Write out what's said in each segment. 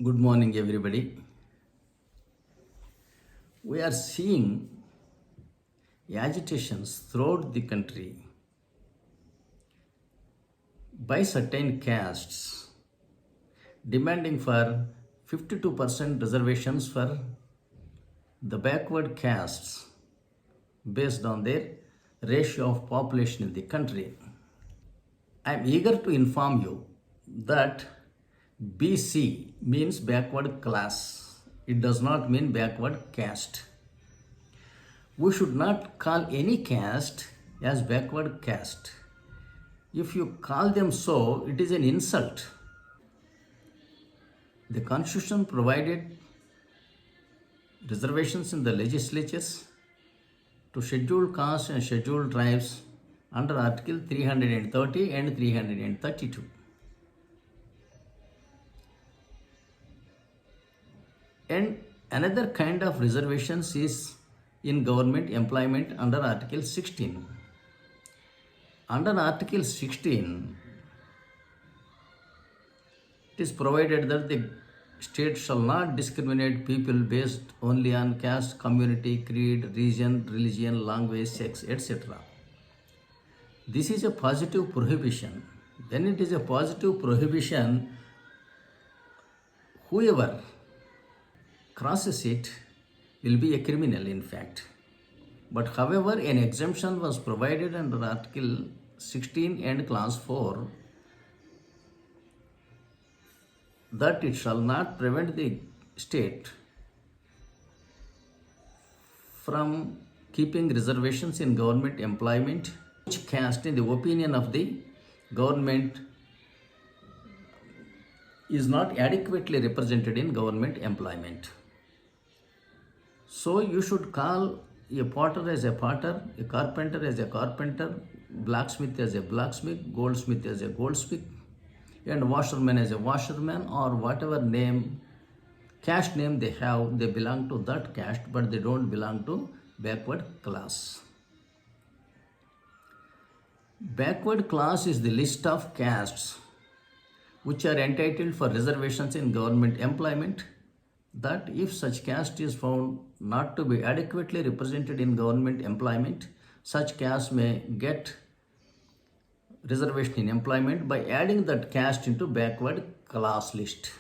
Good morning, everybody. We are seeing agitations throughout the country by certain castes demanding for 52% reservations for the backward castes based on their ratio of population in the country. I am eager to inform you that BC means backward class. It does not mean backward caste. We should not call any caste as backward caste. If you call them so, it is an insult. The Constitution provided reservations in the legislatures to scheduled castes and scheduled tribes under Article 330 and 332. And another kind of reservations is in government employment under Article 16. Under Article 16, it is provided that the state shall not discriminate people based only on caste, community, creed, region, religion, language, sex, etc. This is a positive prohibition. When it is a positive prohibition, whoever crosses it will be a criminal, in fact. But however, an exemption was provided under Article 16 and Clause 4 that it shall not prevent the state from keeping reservations in government employment which caste, in the opinion of the government, is not adequately represented in government employment. So you should call a potter as a potter, a carpenter as a carpenter, blacksmith as a blacksmith, goldsmith as a goldsmith, and washerman as a washerman, or whatever name, caste name they have, they belong to that caste, but they don't belong to backward class. Backward class is the list of castes which are entitled for reservations in government employment, that if such caste is found not to be adequately represented in government employment, such caste may get reservation in employment by adding that caste into backward class list.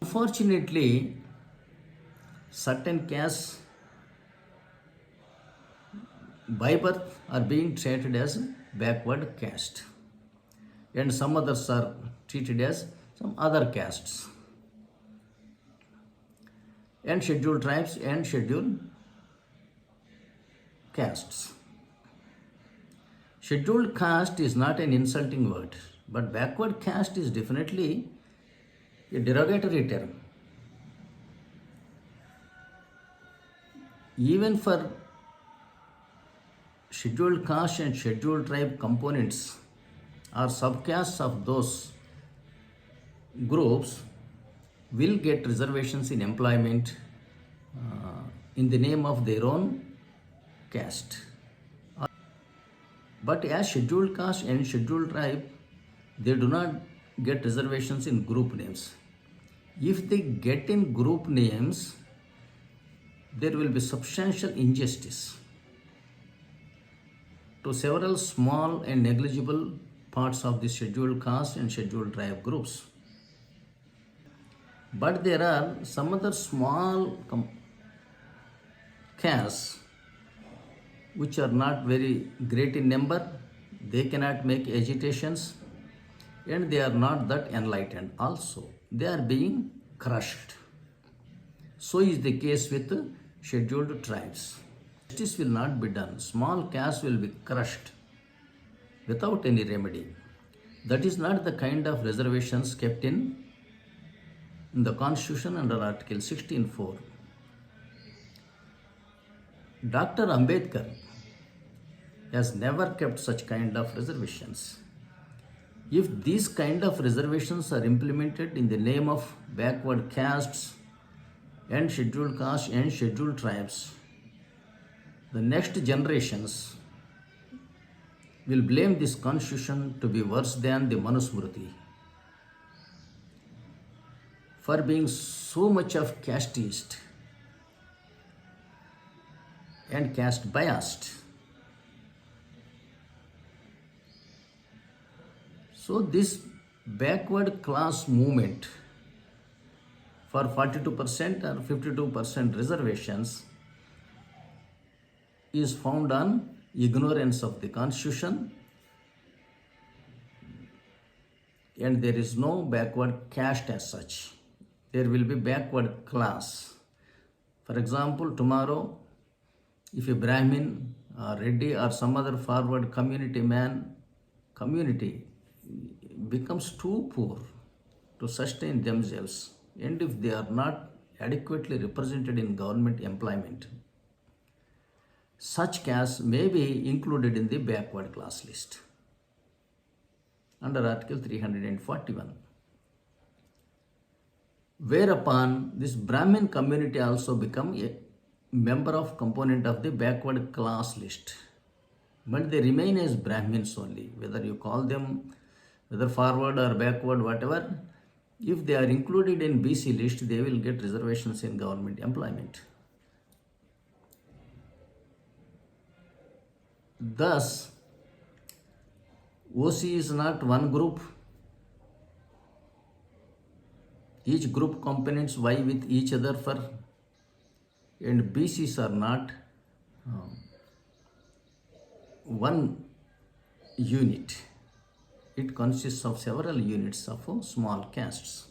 Unfortunately, certain castes by birth are being treated as backward caste, and some others are treated as some other castes, and scheduled tribes and scheduled castes. Scheduled caste is not an insulting word, but backward caste is definitely a derogatory term. Even for scheduled caste and scheduled tribe components or subcastes of those groups will get reservations in employment in the name of their own caste. But as scheduled caste and scheduled tribe, they do not get reservations in group names. If they get in group names, there will be substantial injustice to several small and negligible parts of the scheduled caste and scheduled tribe groups. But there are some other small castes which are not very great in number. They cannot make agitations, and they are not that enlightened also. They are being crushed. So is the case with scheduled tribes. Justice will not be done. Small castes will be crushed without any remedy. That is not the kind of reservations kept in the Constitution under Article 16(4). Dr. Ambedkar has never kept such kind of reservations. If these kind of reservations are implemented in the name of backward castes and scheduled castes and scheduled tribes, the next generations will blame this constitution to be worse than the Manusmriti. for being so much of casteist and caste biased. So this backward class movement for 42% or 52% reservations is found on ignorance of the constitution, and there is no backward caste as such. There will be backward class. For example, tomorrow, if a Brahmin or Reddy or some other forward community becomes too poor to sustain themselves, and if they are not adequately represented in government employment, such castes may be included in the backward class list under Article 341. Whereupon this Brahmin community also become a member of component of the backward class list. But they remain as Brahmins only, whether you call them whether forward or backward, whatever. If they are included in BC list, they will get reservations in government employment. Thus, OC is not one group. Each group components vie with each other for, and BCs are not one unit. It consists of several units of small castes.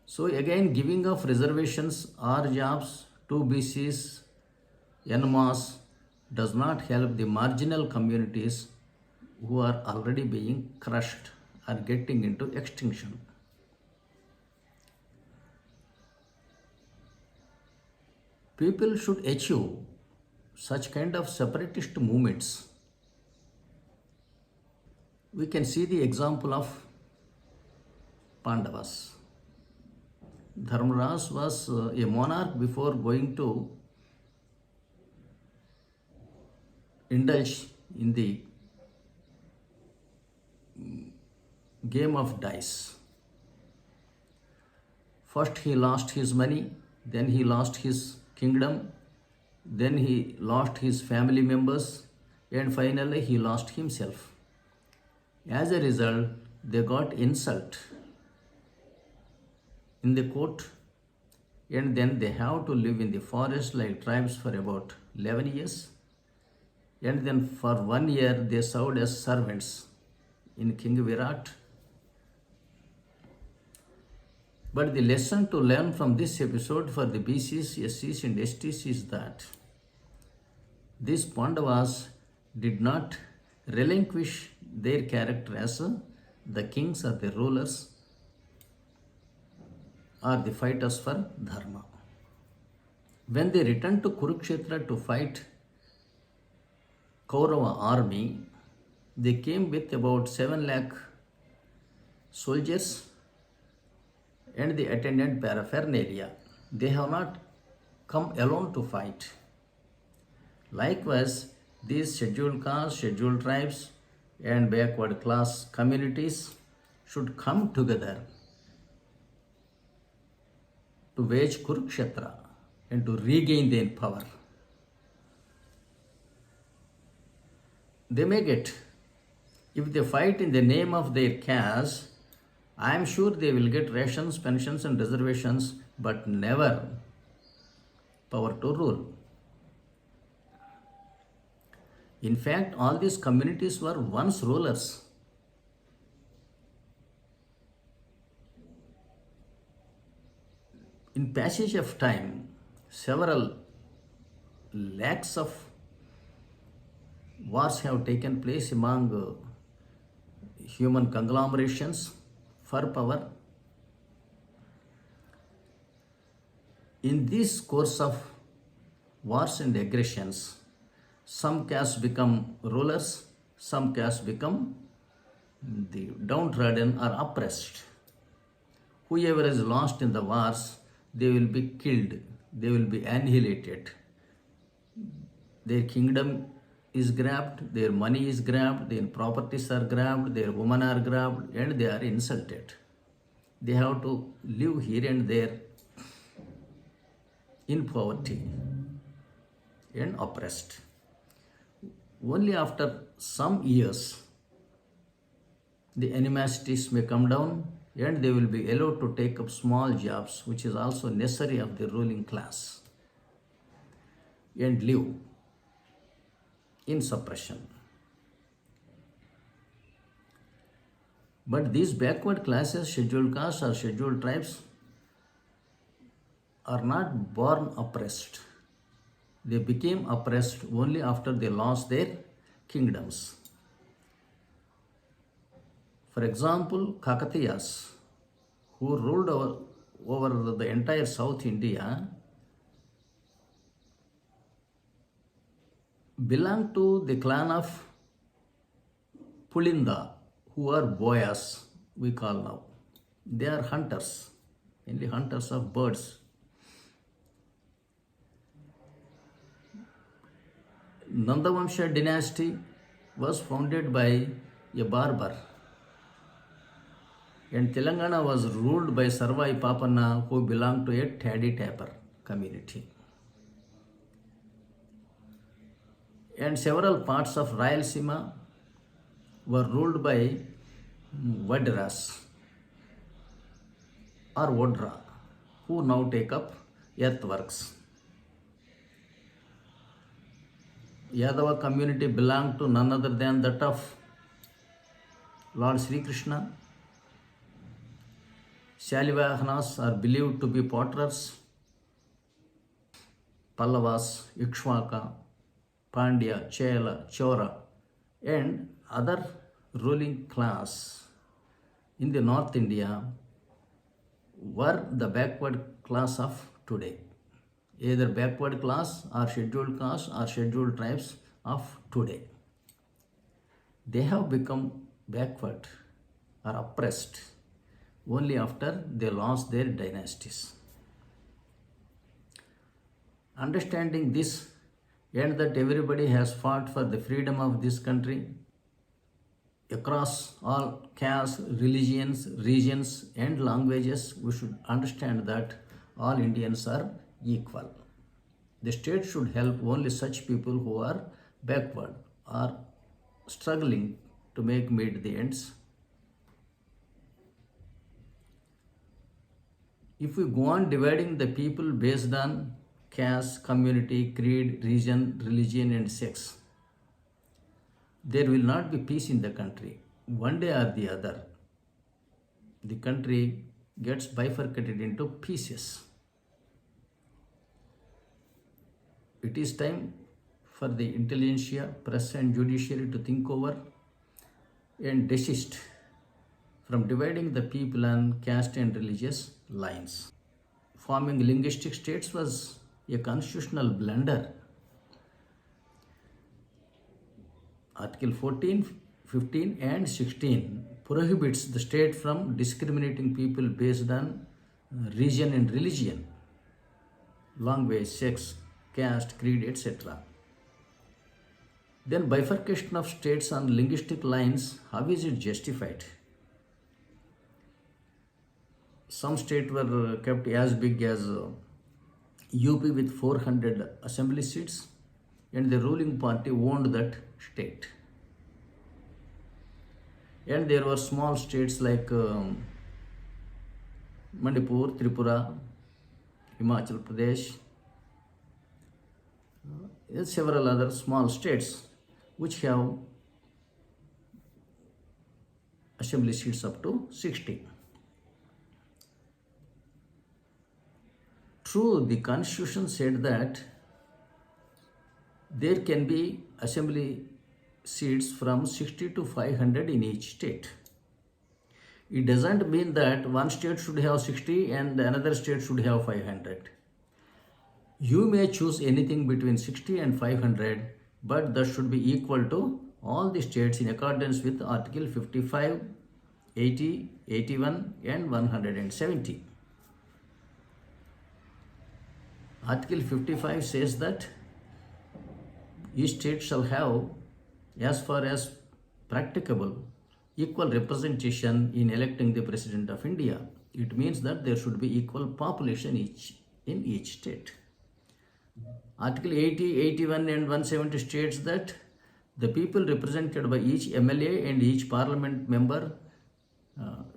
So again, giving of reservations or jobs to BCs en masse does not help the marginal communities who are already being crushed or getting into extinction. People should achieve such kind of separatist movements. We can see the example of Pandavas. Dharmaraj was a monarch before going to indulge in the game of dice. First he lost his money, then he lost his kingdom, then he lost his family members, and finally he lost himself. As a result, they got insult in the court, and then they have to live in the forest like tribes for about 11 years. And then for 1 year they served as servants in King Virat. But the lesson to learn from this episode for the BCs, SCs and STs is that these Pandavas did not relinquish their character as the kings or the rulers or the fighters for dharma. When they returned to Kurukshetra to fight Kaurava army, they came with about 7 lakh soldiers and the attendant paraphernalia. They have not come alone to fight. Likewise, these scheduled castes, scheduled tribes and backward class communities should come together to wage Kurukshetra and to regain their power. They may get, if they fight in the name of their caste, I am sure they will get rations, pensions and reservations, but never power to rule. In fact, all these communities were once rulers. In passage of time, several lakhs of wars have taken place among human conglomerations for power. In this course of wars and aggressions, some castes become rulers, some castes become the downtrodden or oppressed. Whoever is lost in the wars, they will be killed, they will be annihilated. Their kingdom is grabbed, their money is grabbed, their properties are grabbed, their women are grabbed, and they are insulted. They have to live here and there in poverty and oppressed. Only after some years, the animosities may come down and they will be allowed to take up small jobs, which is also necessary of the ruling class, and live in suppression. But these backward classes, scheduled castes or scheduled tribes, are not born oppressed. They became oppressed only after they lost their kingdoms. For example, Kakatiyas, who ruled over the entire South India, belonged to the clan of Pulinda, who are boyas, we call now. They are hunters, mainly hunters of birds. Nandavamsha dynasty was founded by a barber, and Telangana was ruled by Sarvai Papanna, who belonged to a Taddy Tapper community. And several parts of Rayalaseema were ruled by Vadras or Vodra, who now take up earthworks. Yadava community belonged to none other than that of Lord Sri Krishna. Shalivahanas are believed to be potterers. Pallavas, Ikshvaka, Pandya, Chela, Chora, and other ruling class in the North India were the backward class of today. Either backward class or scheduled caste or scheduled tribes of today. They have become backward or oppressed only after they lost their dynasties. Understanding this and that everybody has fought for the freedom of this country across all castes, religions, regions, and languages, we should understand that all Indians are equal. The state should help only such people who are backward or struggling to meet the ends. If we go on dividing the people based on caste, community, creed, region, religion, and sex, there will not be peace in the country. One day or the other, the country gets bifurcated into pieces. It is time for the intelligentsia, press, and judiciary to think over and desist from dividing the people on caste and religious lines. Forming linguistic states was a constitutional blunder. Article 14, 15, and 16 prohibits the state from discriminating people based on region and religion, language, sex, caste, creed, etc. Then bifurcation of states on linguistic lines, how is it justified? Some states were kept as big as UP with 400 assembly seats, and the ruling party owned that state. And there were small states like Manipur, Tripura, Himachal Pradesh, several other small states which have assembly seats up to 60. True, the constitution said that there can be assembly seats from 60 to 500 in each state. It doesn't mean that one state should have 60 and another state should have 500. You may choose anything between 60 and 500, but that should be equal to all the states in accordance with Article 55, 80, 81, and 170. Article 55 says that each state shall have, as far as practicable, equal representation in electing the President of India. It means that there should be equal population in each state. Article 80, 81 and 170 states that the people represented by each MLA and each parliament member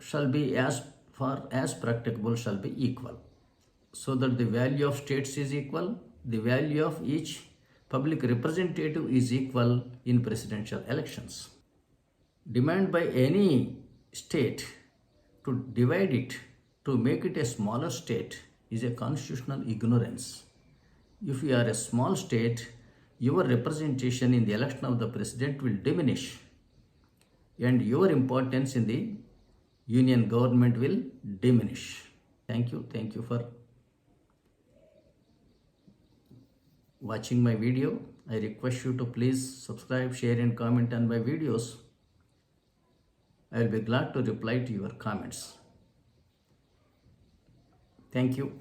shall be as far as practicable shall be equal, so that the value of states is equal, the value of each public representative is equal in presidential elections. Demand by any state to divide it, to make it a smaller state, is a constitutional ignorance. If you are a small state, your representation in the election of the president will diminish, and your importance in the union government will diminish. Thank you. Thank you for watching my video. I request you to please subscribe, share and comment on my videos. I will be glad to reply to your comments. Thank you.